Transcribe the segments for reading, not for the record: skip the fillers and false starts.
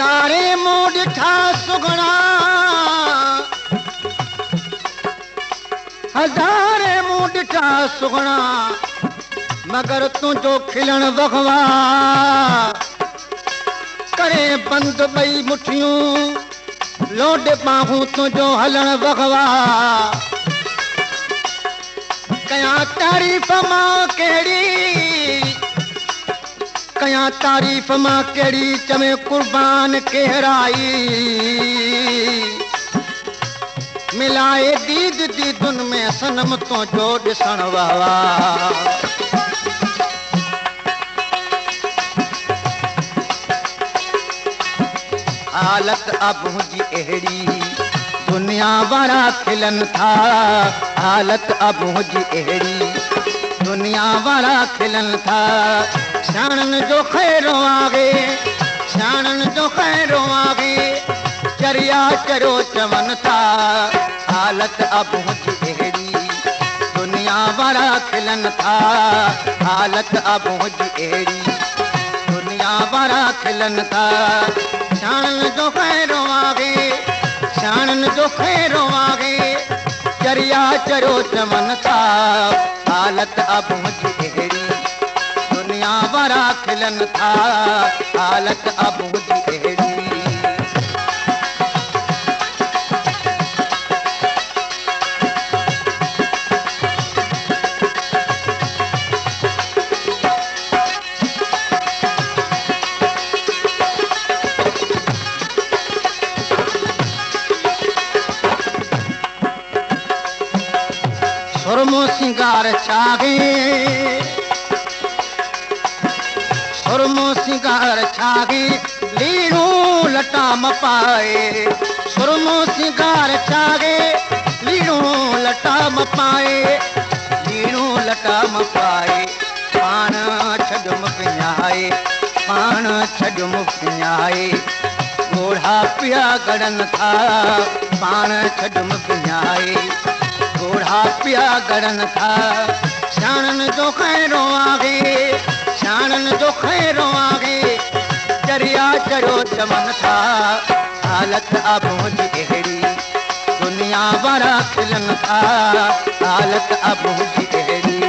हज़ारे मूं ॾिठा सुगणा हज़ारे मूं ॾिठा सुगणा मगर तुंहिंजो खिलण वगवा करे बंद ॿई मुठियूं लोड बाहूं तुंहिंजो हलण वगवा कयां तारीफ़ मां कहिड़ी कयां तारीफ़ मां कहिड़ी चवे कुर्बान केहराई मिलाए दीद दीदुन में सनम तुंहिंजो ॾिसण वावा हालत अब मुंहिंजी अहिड़ी दुनिया वारा खिलन था हालत अब मुंहिंजी अहिड़ी दुनिया वारा खिलन था सियाणनि जो खैरो आहे सियाणनि जो खैरो आहे चरिया चरो चवन था हालत अब मुंहिंजी अहिड़ी दुनिया वारा खिलन था हालत अब मुंहिंजी अहिड़ी दुनिया वारा खिलन था सियाणनि जो खैरो आहे सियाणनि जो खैरो आहे चरिया चरो चवन था हालत अब मुंहिंजी अहिड़ी दुनिया वारा खिलन था हालत अब मुंहिंजी अहिड़ी सुरमो सिंगार छागे सुरमो सिंगार छागे लीड़ो लटाम पाए सुरमो सिंगार छागे लीड़ो लटाम पाए लीड़ो लटाम पाए पान छॾुम पिञाए पान छॾुम पिञाए गोढ़ा पिया गड़न था पान छॾुम पिञाए गोढ़ा पिया गड़न था सियाणनि जो खैरो आहे सियाणनि जो खैरो आहे चरिया चरो चवन था हालत अब मुंहिंजी अहिड़ी दुनिया वारा खिलन था हालत अब मुंहिंजी अहिड़ी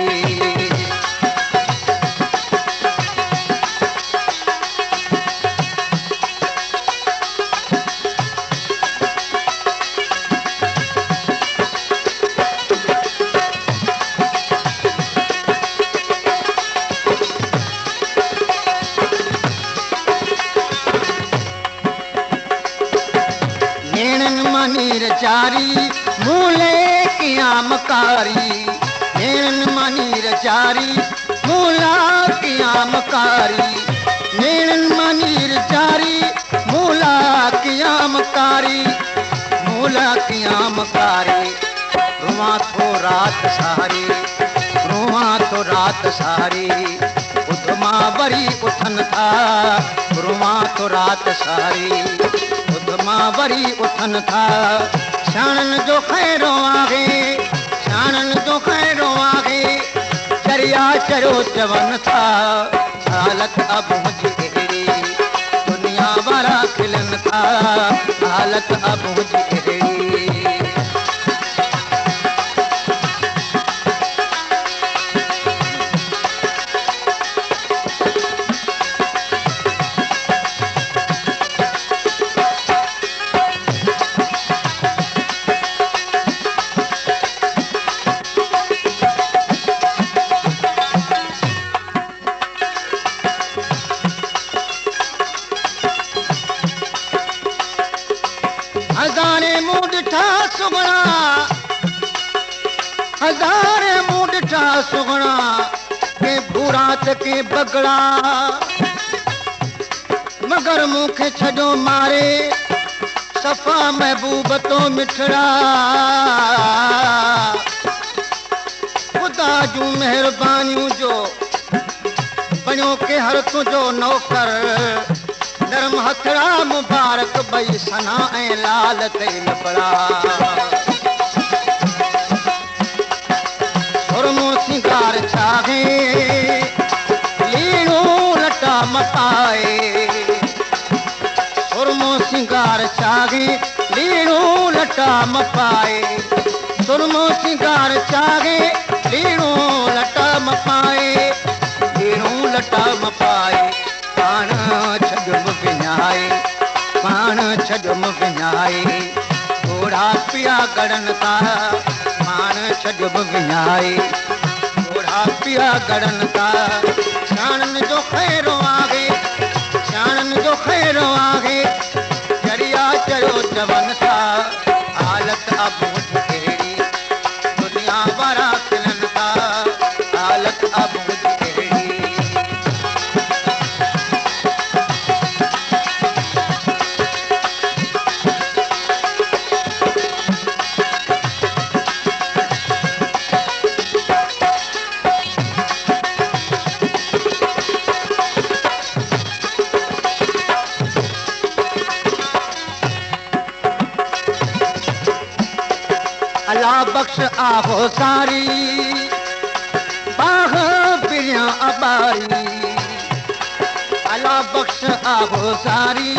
नीर जारी मूले क़यामकारी नेणन मनीर जारी मूला क़यामकारी नेणन मनीर जारी मूला क़यामकारी मूला क़यामकारी रुआ थो रात सारी रुआ थो रात सारी उधमा वरी उठन था रुआ थो रात सारी मां वरी उठन था सियाणनि जो खैरो आहे सियाणनि जो खैरो आहे चरिया चरो चवन था हालत अब मुंहिंजी अहिड़ी दुनिया वारा खिलन था हालत अब मुंहिंजी अहिड़ी हज़ारे मूं ॾिठा सुगणा हज़ारे मूं ॾिठा सुगणा के बुरात के बगड़ा मगर मूंखे छॾो मारे सफ़ा महबूब तो मिठड़ा ख़ुदा जूं महिरबानियूं जो बणियो के हर तुंहिंजो नौकर नरम हथड़ा मुबारक बई सना ऐं लाल कई लबड़ा सुरमो सिंगार छागे लीड़ो लटा मपाए चाहे लीणो लटा मपाए सुरमो सिंगार चाहे लीणो लटा मपाए लीणो लटा मपाए पाण छॾुम विञाए पाण छॾुम विञाए घोड़ा पिया गड़न था पाण छॾुम विञाए घोड़ा पिया गड़न था शानन जो खैरो आहे शानन जो खैरो आहे चरिया चयो चवन था हालत अब मुझी दुनिया वारा खिलन था हालत अब मुझी अल्लाह बख्श आहो सारी बाह बिरिया अबारी अल्लाह बख्श आहो सारी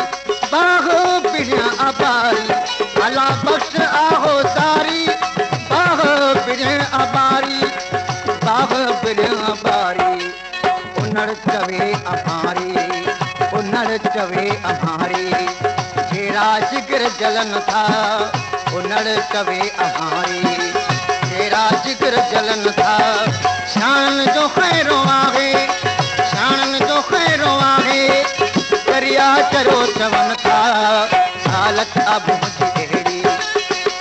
बाह बिरिया अबारी अल्लाह बख्श आहो सारी बाह बिरिया अबारी बाह बिरिया अबारी उनड़ चवे अभारी उनड़ चवे अभारी जेरा जिगर जलन था उनड़ चवे अहारी तेरा जिगर जलन था शान जो खैरो आहे शान जो खैरो आहे करिया चरो चवन था हालत अब मुझी अहिड़ी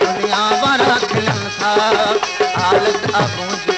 दुनिया वारा खिलन था हालत अब मुझी